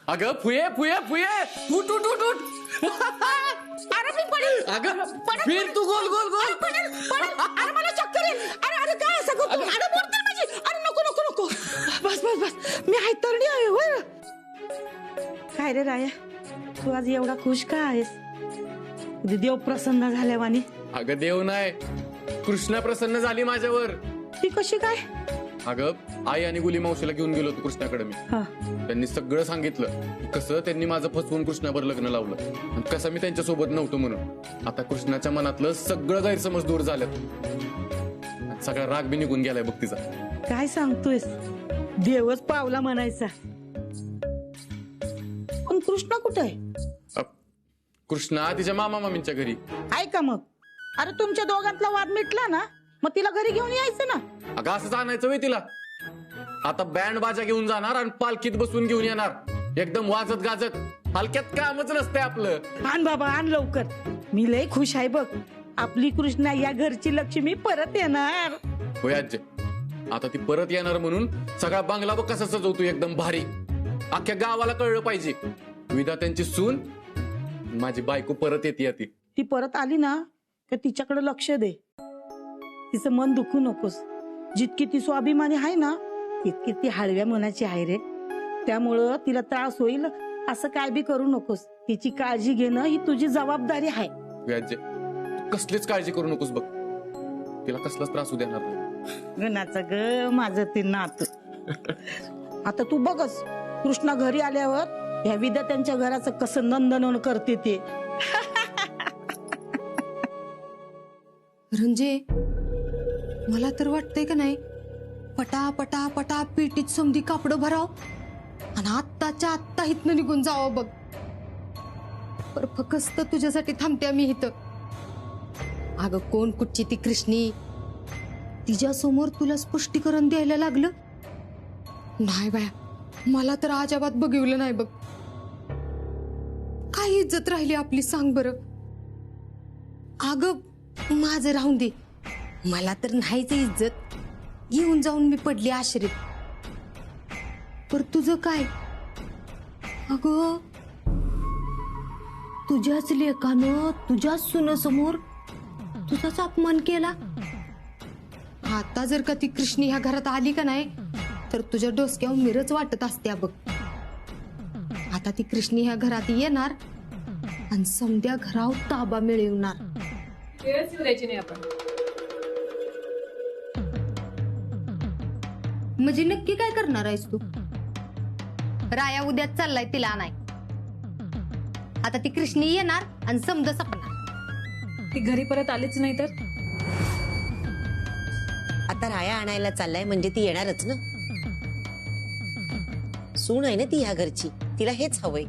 अगं फुये फुये फुये उठ उठ उठ उठ. अरे मी पडेल. अगं फिर तू गोल गोल गोल. अरे मला चक्कर येईल. अरे काय असं करतो? अरे मोडतील माझी. अरे नको नको नको. बस बस बस मी आहे तरणी आहे होय. काय रे राया, तू आज एवढा खुश का आहेस? देव प्रसन्न झाल्यावानी. अगं देव नाही, कृष्णा प्रसन्न झाली माझ्यावर. ती कशी काय? अगं आई आणि गुली मावशीला घेऊन गेलो होतो कृष्णाकडे मी. हा त्यांनी सगळं सांगितलं, कसं त्यांनी माझं फसवून कृष्णावर लग्न लावलं आणि कसं मी त्यांच्या सोबत नव्हतो म्हणून. आता कृष्णाच्या मनातलं सगळं गैरसमज दूर झालं, सगळा राग बी निघून गेलाय बघ तिचा. काय सांगतोयस? देवच पावला म्हणायचा. पण कृष्णा कुठे आहे? कृष्णा तिच्या मामा मामींच्या घरी. आहे का मग? अरे तुमच्या दोघांतला वाद मिटला ना, मग तिला घरी घेऊन यायचं ना. अगं असं आणायचं होय तिला? आता बँड बाजा घेऊन जाणार आणि पालखीत बसून घेऊन येणार, एकदम वाजत गाजत. हलक्यात कामच नसतंय आपलं. आण बाबा आण लवकर. मी लय खुश आहे बघ. आपली कृष्णा या घरची लक्ष्मी परत येणार. होय आज्जे, आता ती परत येणार म्हणून सगळा बंगला बघ कसा सजवतो, एकदम भारी. अख्ख्या गावाला कळलं पाहिजे विधात्यांची सून माझी बायको परत येते. ती परत आली ना का तिच्याकडे लक्ष दे. तिचं मन दुखू नकोस. जितकी ती स्वाभिमानी आहे ना तितकी ती हळव्या मनाची आहे रे. त्यामुळं तिला त्रास होईल असं काय बी करू नकोस. तिची काळजी घेणं ही तुझी जबाबदारी आहे. आज्जे कसलीच काळजी करू नकोस बघ, तिला कसलाच त्रास होऊ देणार नाही. गणाचं ग माझं ते नात. आता तू बघच कृष्णा घरी आल्यावर ह्या विद्यार्थ्यांच्या घराचं कसं नंदनवन करते ते. रंजे, मला तर वाटतंय का नाही पटा पटा पटा पेटीत समधी कापड भराव आणि आत्ताच्या आत्ता इथनं निघून जावं बघ. पर फकस्त तुझ्यासाठी थांबते मी इथं. अगं कोण कुठची ती कृष्णी, तिच्या समोर तुला स्पष्टीकरण द्यायला लागलं नाही बाया. मला तर अजिबात बघिवलं नाही बघ. काय इज्जत राहिली आपली सांग बरं. अगं माझं राहून दे, मला तर नाहीच इज्जत. येऊन जाऊन मी पडली आश्रित. पर तुझं काय? अगं तुझ्याच लेकानं तुझ्याच सुनेसमोर तुझाच अपमान केला. आता जर का ती कृष्णी ह्या घरात आली का नाही तर तुझ्या डोसक्यावर मिरच वाटत असत्या बघ. आता ती कृष्णी ह्या घरात येणार आणि समध्या घरावर ताबा मिळवणार. वेळच येऊ द्यायची नाही आपण. म्हणजे नक्की काय करणार आहेस तू? राया उद्याच चाललाय तिला नाही. आता ती कृष्णी येणार आणि समजा सपना. ती घरी परत आलीच नाही तर आता राया आणायला चाललाय म्हणजे ती येणारच ना. सून आहे ना ती ह्या घरची, तिला हेच हवंय.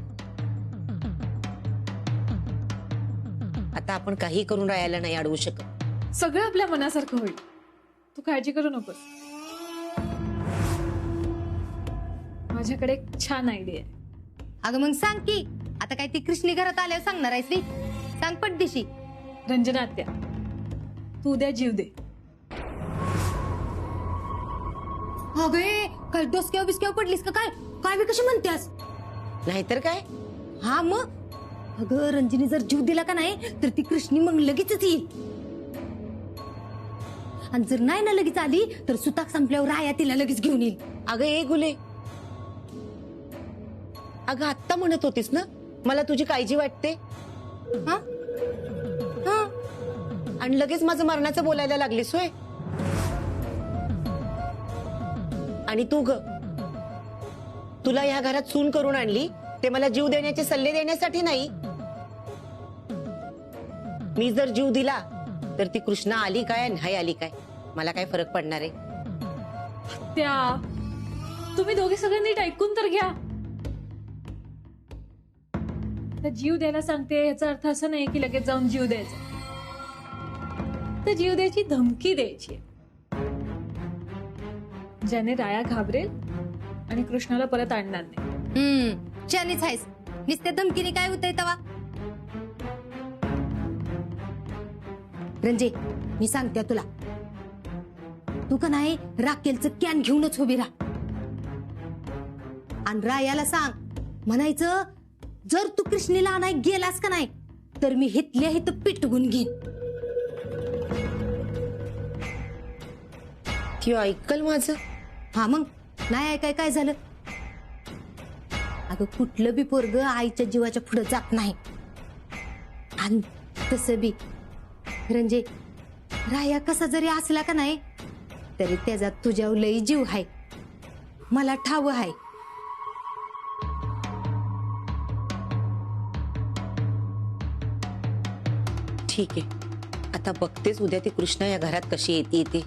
आता आपण काही करून रायाला नाही अडवू शकत. सगळं आपल्या मनासारखं होईल, तू काळजी करू नकोस. माझ्याकडे एक छान आयडिया आहे. अगं मग सांग की, आता काय ती कृष्णी घरात आल्यावर सांगणार आहेस ती? सांग पटदिशी. रंजना आत्या, तू उद्या जीव दे. अगे काय डोसक्यावर बिस्क्यावर पडलीस का काय? काय बी कशी म्हणतेस? नाहीतर काय. हा मग अगं रंजिनी जर जीव दिला का नाही तर ती कृष्णी मग लगेच येईल. आणि जर नाही ना लगेच आली तर सुताक संपल्यावर राया तिला लगेच घेऊन येईल. अगं ए गुले, अगं आत्ता म्हणत होतीस ना मला तुझी काळजी वाटते, हा हा आणि लगेच माझं मरणाचं बोलायला लागलीस होय. आणि तू ग, तुला या घरात सून करून आणली ते मला जीव देण्याचे सल्ले देण्यासाठी नाही. मी जर जीव दिला तर ती कृष्णा आली काय नाही आली काय मला काय फरक पडणार आहे? त्या तुम्ही दोघे सगळे नीट ऐकून तर घ्या. जीव द्यायला सांगते याचा अर्थ असं नाही की लगेच जाऊन जीव द्यायचा. तर जीव द्यायची धमकी द्यायची, ज्याने राया घाबरेल आणि कृष्णाला परत आणणार नाही. शानीच आहेस. नुसत्या धमकीने काय होतंय तवा? रंजे मी सांगते तुला, तू का नाही राखेलचं कॅन घेऊनच उभी राहा आणि रायाला सांग म्हणायचं जर तू कृष्णेला आणाय गेलास का नाही तर मी हितल्या हित पिटवून घेईन. ती ऐकल माझं? हा मग नाही ऐकाय काय झालं? अगं कुठलं बी पोरग आईच्या जीवाच्या पुढे जात नाही. आणि तसं बी रंजे राया कसा जरी असला का नाही तरी त्याचा तुझ्यावर लई जीव आहे. मला ठाव आहे. ठीक आहे, आता बघतेच उद्या ती कृष्णा या घरात कशी येते.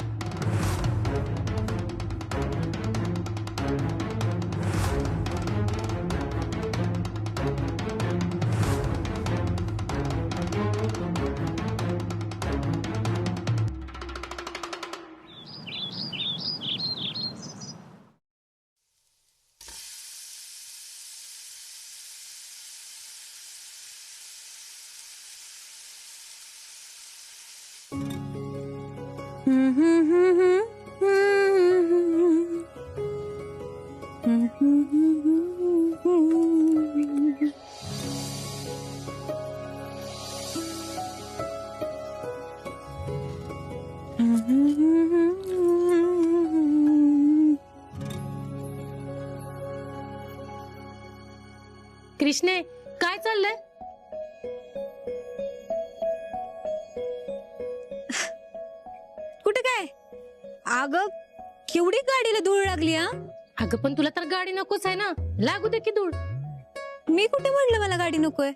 कृष्णे काय चाललंय? कुठे काय? अगं केवढी गाडीला धूळ लागली. हा अगं पण तुला तर गाडी नकोच आहे ना, लागू दे की धूळ. मी कुठे म्हटलं मला गाडी नकोय?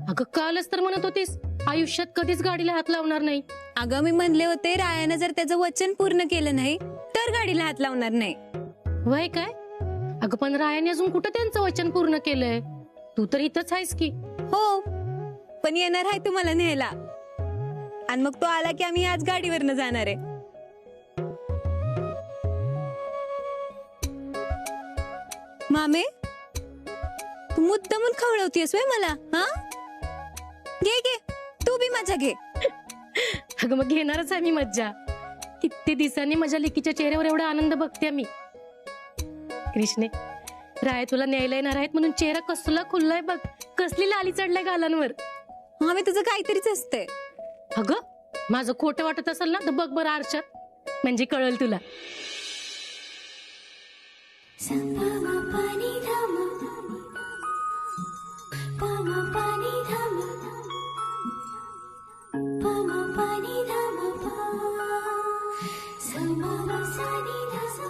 अगं कालच तर म्हणत होतीस आयुष्यात कधीच गाडीला हात लावणार नाही. अगं मी म्हणले होते रायानं जर त्याचं वचन पूर्ण केलं नाही तर गाडीला हात लावणार नाही. वय काय? अगं पण रायाने अजून कुठं त्यांचं वचन पूर्ण केलंय? तू तर इथंच आहेस की. हो पण येणार आहे तुम्हाला न्यायला आणि मग तो आला की आम्ही आज गाडीवरनं जाणार आहे. मामे तू मुद्दामून खवळवतीयस व्हय मला? हा घे घे तू बी मजा घे. अगं मग घेणारच आहे मी मज्जा. किती दिवसांनी माझ्या लेकीच्या चेहऱ्यावर एवढा आनंद बघते मी. कृष्णे राय तुला न्यायला येणार आहेत म्हणून चेहरा कसला खुललाय बघ, कसली लाली चढलाय गालांवर. मामे तुझं काहीतरीच असतंय. अगं माझं खोटं वाटत असेल ना तर बघ बरं आरशात, म्हणजे कळल तुला.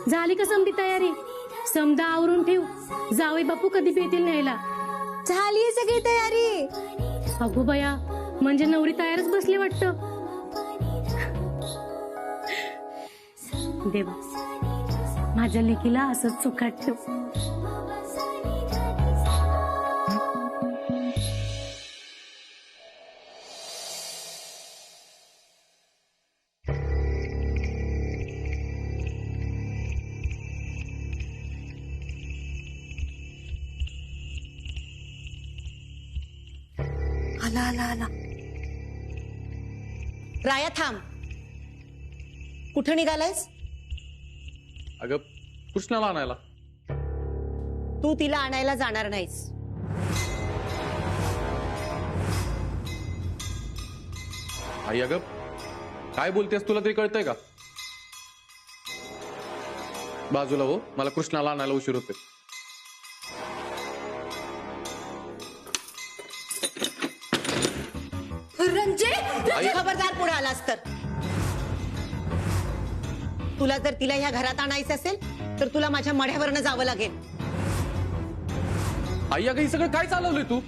झाली का समधी तयारी? समदा आवरून ठेव, जावई बापू कधी येतील न्यायला. झाली सगळी तयारी. अगो बया, म्हणजे नवरी तयारच बसली वाटतं. देवा माझ्या लेकीला असंच सुखात ठेव. आला आला आला. राया थांब, कुठं निघालायस? अगं कृष्णाला आणायला. तू तिला आणायला जाणार नाहीस. आई अगं काय बोलतेस, तुला तरी कळतंय का? बाजूला हो, मला कृष्णाला आणायला उशीर होते. रंजे खबरदार पुढे आलास तर. तुला जर तिला ह्या घरात आणायचं असेल तर तुला माझ्या मढ्यावरनं जावं लागेल. आई अगं हे सगळं काय चालवलंय तू?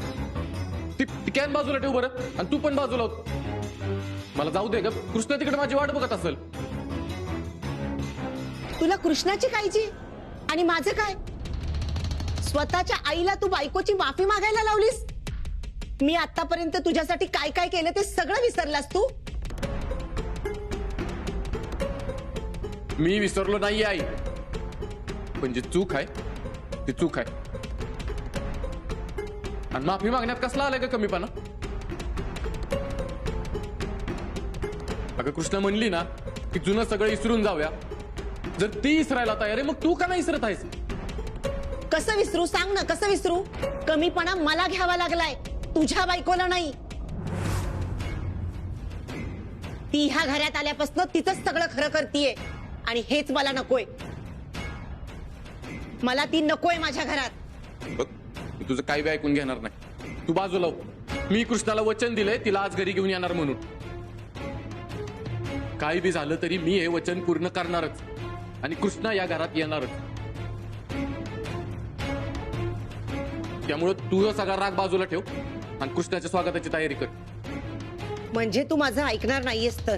ती कॅन बाजूला ठेव बरं, आणि तू पण बाजूला हो. मला जाऊ दे ग, कृष्ण तिकडे माझी वाट बघत असेल. तुला कृष्णाची काळजी आणि माझं काय? स्वतःच्या आईला तू बायकोची माफी मागायला लावलीस. मी आतापर्यंत तुझ्यासाठी काय काय केलं ते सगळं विसरलास तू. मी विसरलो नाहीये आई, पण जी चूक आहे ती चूक आहे. आणि माफी मागण्यात कसला आलाय का कमीपणा? अगं कृष्णा म्हणली ना की जुनं सगळं विसरून जाऊया. जर ती इसरायला तयार आहे मग तू का नाही इसरत आहेस? कसं विसरू सांग ना, कसं विसरू? कमीपणा मला घ्यावा लागलाय, तुझ्या बायकोला नाही. ती ह्या घरात आल्यापासून तिचंच सगळं खरं करतीये आणि हेच मला नकोय. मला ती नकोय माझ्या घरात. बघ मी तुझं काही बी ऐकून घेणार नाही. तू बाजूला हो. मी कृष्णाला वचन दिलंय तिला आज घरी घेऊन येणार म्हणून. काही बी झालं तरी मी हे वचन पूर्ण करणारच आणि कृष्णा या घरात येणारच. त्यामुळे तुझा सगळा राग बाजूला ठेव आणि कृष्णाच्या स्वागताची तयारी कर. म्हणजे तू माझं ऐकणार नाहीयेस तर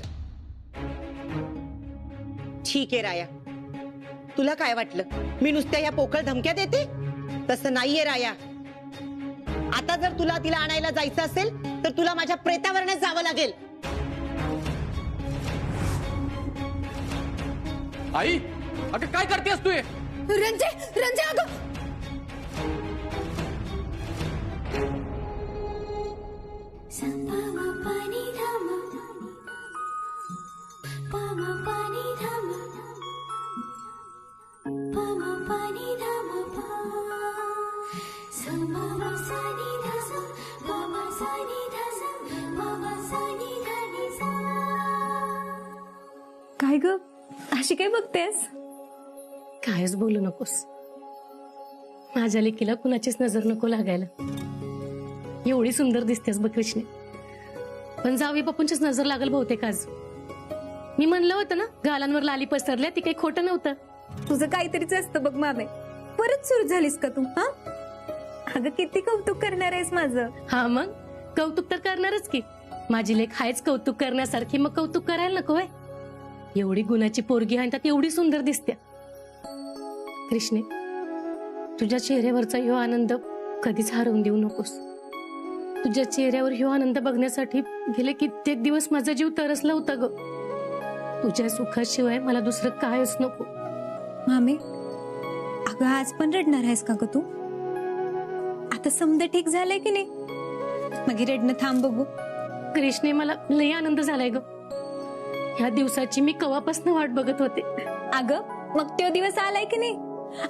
ठीक आहे राया. तुला काय वाटलं मी नुसत्या या पोकळ धमक्या देते? तसं नाहीये राया. आता जर तुला तिला आणायला जायचं असेल तर तुला माझ्या प्रेतावरच जावं लागेल. आई अगं काय करतेस तू हे? रंजे रंजे अगं काय ग अशी काय बघतेस? कायच बोलू नकोस. माझ्या लेकीला कुणाचीच नजर नको लागायला. एवढी सुंदर दिसतेस बघ कृष्णे. पण जावी बापूंचीच नजर लागल बहुतेक आज. मी म्हणलं होतं ना गालांवर लाली पसरल्या, ती काही खोटं नव्हतं. तुझं काहीतरीच असतं बघ मामे. परत सुरू झालीस का तू? हा अगं किती कौतुक करणार आहेस माझं. हा मग कौतुक तर करणारच की. माझी लेक हायच कौतुक करण्यासारखी, मग कौतुक करायला नको होय? एवढी गुणाची पोरगी आहे त्यात एवढी सुंदर दिसते. कृष्णे तुझ्या चेहऱ्यावरचा ह्यो आनंद कधीच हरवून देऊ नकोस. तुझ्या चेहऱ्यावर ह्यो आनंद बघण्यासाठी गेले कित्येक दिवस माझा जीव तरसला होता ग. तुझ्या सुखाशिवाय मला दुसरं कायच नको. मामे अगं आज पण रडणार आहेस का ग तू? आता समजा ठीक झालंय की नाही? मग रडणं थांब बघू. कृष्णे मला लय आनंद झालाय ग. ह्या दिवसाची मी कवापासून वाट बघत होते. अगं मग तो दिवस आलाय की नाही?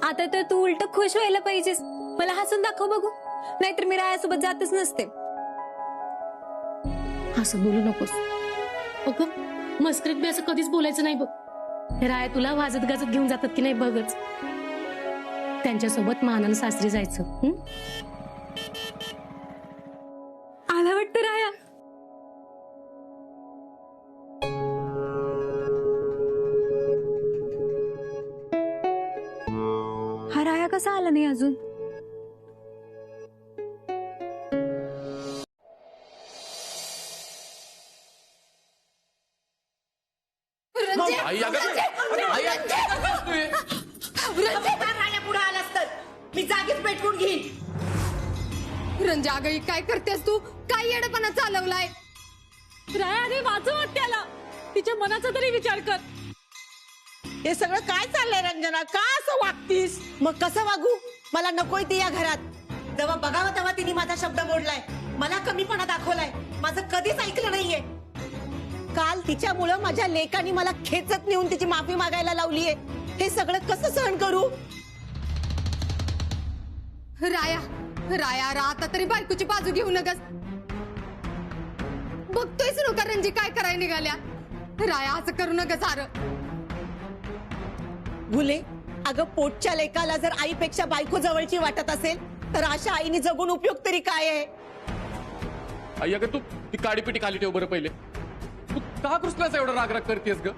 आता तर तू उलट खुश व्हायला पाहिजेस. मला हसून दाखव बघू, नाहीतर मी रायासोबत जातच नसते. असं बोलू नकोस अगं. मस्करीत बी असं कधीच बोलायचं नाही बघ. राया तुला वाजत गाजत घेऊन जातात की नाही बघच. त्यांच्यासोबत मानानं सासरी जायचं. आला वाटतं राया. हा राया कसा आला नाही अजून? आई अगं आई काय करतेस तू हे? पुढे आलास तर मी जागीच पेटवून घेईन. रंजे अगं ही काय करतेस तू? काय येडपणा चालवलाय? राया वाचव त्याला. तिच्या मनाचा तरी विचार कर. हे सगळं काय चाललंय रंजना? का असं वागतीस? मग कसं वागू? मला नकोय ती या घरात. जेव्हा बघावं तेव्हा तिने माझा शब्द मोडलाय, मला कमीपणा दाखवलाय, माझं कधीच ऐकलं नाहीये. काल तिच्यामुळं माझ्या लेकानी मला खेचत नेऊन तिची माफी मागायला लावलीये. हे सगळं कसं सहन करू? राया राया आता तरी बायकोची बाजू घेऊ नकस. बघतोयच नका रंजी काय करायला निघाल्या. राया असं करू नका सारं. भुले अगं पोटच्या लेकाला जर आईपेक्षा बायको जवळची वाटत असेल तर अशा आईने जगून उपयोग तरी काय आहे? आई अगं तू ती काडीपिटी खाली ठेव बरं पहिले. तू का कृष्णाचा एवढा राग करतेस ग?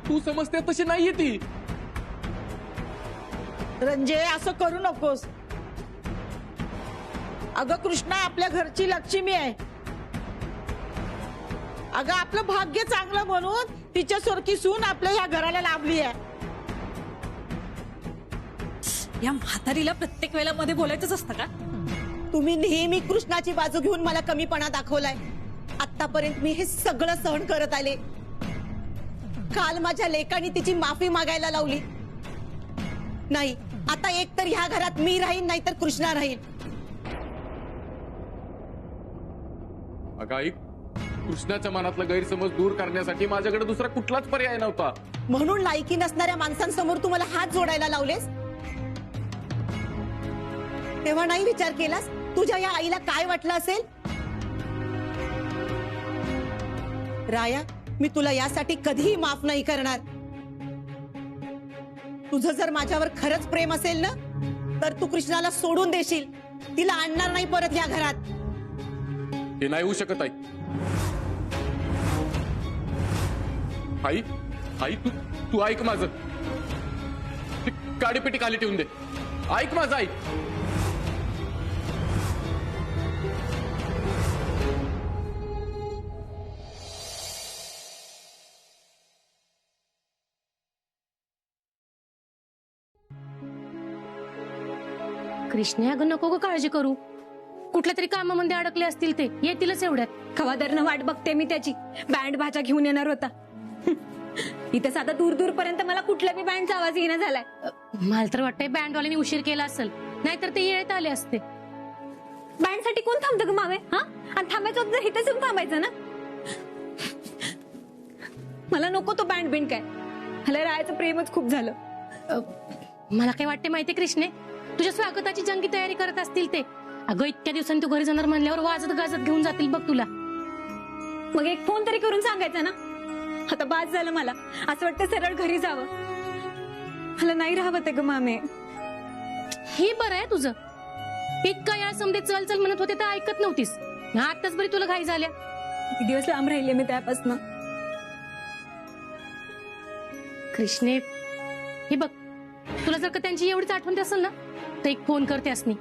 तू समजते तशी नाहीये ती. रंजे असं करू नकोस. अगं कृष्णा आपल्या घरची लक्ष्मी आहे. अगं आपलं भाग्य चांगलं म्हणून तिच्यासारखी सून आपल्या ह्या घराला लाभली आहे. या म्हातारीला प्रत्येक वेळेला मध्ये बोलायचंच असतं का? तुम्ही नेहमी कृष्णाची बाजू घेऊन मला कमीपणा दाखवलाय. आतापर्यंत मी हे सगळं सहन करत आले. काल माझ्या लेकानी तिची माफी मागायला लावली. नाही आता एक तर ह्या घरात मी राहीन नाहीतर कृष्णा राहील. अगं आई कृष्णाच्या मनातला गैरसमज दूर करण्यासाठी माझ्याकडे दुसरा कुठलाच पर्याय नव्हता. म्हणून लायकी नसणाऱ्या माणसांसमोर तू मला हात जोडायला लावलेस. तेव्हा नाही विचार केलास तुझ्या या आईला काय वाटलं असेल? राया, मी तुला यासाठी कधीही माफ नाही करणार. तुझं जर माझ्यावर खरंच प्रेम असेल ना, तर तू कृष्णाला सोडून देशील, तिला आणणार नाही परत या घरात. हे नाही होऊ शकत आई. आई आई तू तू ऐक माझं. ती काडीपेटी खाली ठेवून दे. ऐक माझं, ऐक. कृष्णे अगं नको ग काळजी करू. कुठल्या तरी कामामध्ये अडकले असतील ते, येतीलच एवढ्यात. खवादरनं वाट बघते मी त्याची. बँड भाज्या घेऊन येणार होता. इथे साधा दूर दूर पर्यंत मला कुठल्या बी बँडचा आवाज येणं झालाय. मला तर वाटतंय बँडवाल्याने उशीर केला असेल, नाहीतर ते येत आले असते. बँडसाठी कोण थांबतं ग मावे? हा, आणि थांबायचं होतं तर इथेच येऊन थांबायचं ना. मला नको तो बँड बिंड काय. मला राहायचं प्रेमच खूप झालं. मला काय वाटते माहितीये कृष्णे, तुझ्या स्वागताची जंगी तयारी करत असतील ते. अगं इतक्या दिवसांनी तू घरी जाणार म्हणल्यावर वाजत गाजत घेऊन जातील बघ तुला. मग एक फोन तरी करून सांगायचं ना. आता बास झालं मला. असं वाटतं सरळ घरी जावं. मला नाही राहावं ग मामे. हे बरं आहे तुझं. इतका या समजे चल चल म्हणत होते तर ऐकत नव्हतीस. आताच बरी तुला घाई झाल्या. किती दिवस लांब राहिले मी त्यापासून. कृष्णे हे बघ, तुला जर का त्यांची एवढीच आठवण असेल ना, तर एक फोन करते असनी.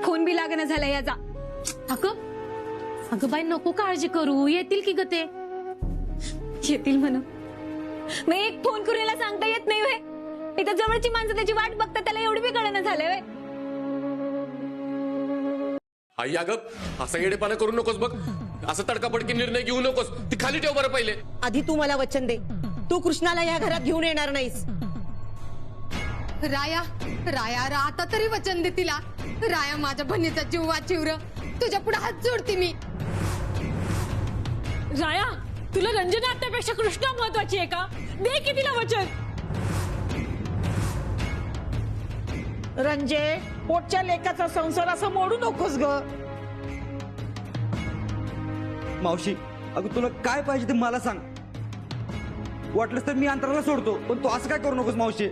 फोन बी लागणं झाला याचा. अगं अगं बाई नको काळजी करू, येतील की ग ते. येतील म्हणून मग एक फोन करून याला सांगता येत नाही व्हय? इथं जवळची माणसं त्याची वाट बघतात, त्याला एवढी बी कळणं झालंय व्हय? आई अगं असं येडेपणा करू नकोस बघ. असं तडकाफडकी निर्णय घेऊ नकोस. ती खाली ठेव बरं पहिले. आधी तू मला वचन दे, तू कृष्णाला या घरात घेऊन येणार नाहीस. राया राया आता तरी वचन दे तिला. राया, माझ्या बहिणीचा जीव वाचिवर, तुझ्या पुढे हात जोडते मी. राया, तुला रंजना आत्यापेक्षा कृष्णा महत्वाची आहे का? दे की तिला वचन. रंजे, पोटच्या लेकाचा संसार असं मोडू नकोस ग. मावशी, अगं तुला काय पाहिजे ते मला सांग. वाटलंच तर मी अंतराला सोडतो, पण तू असं काय करू नकोस मावशी.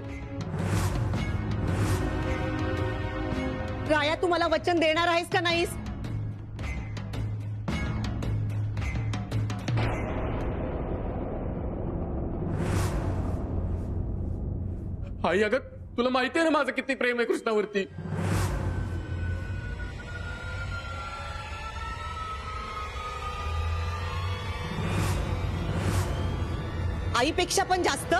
राया, तू मला वचन देणार आहेस का नाहीस? आई अगं तुला माहिती आहे ना माझं किती प्रेम आहे कृष्णावरती. आईपेक्षा पण जास्त.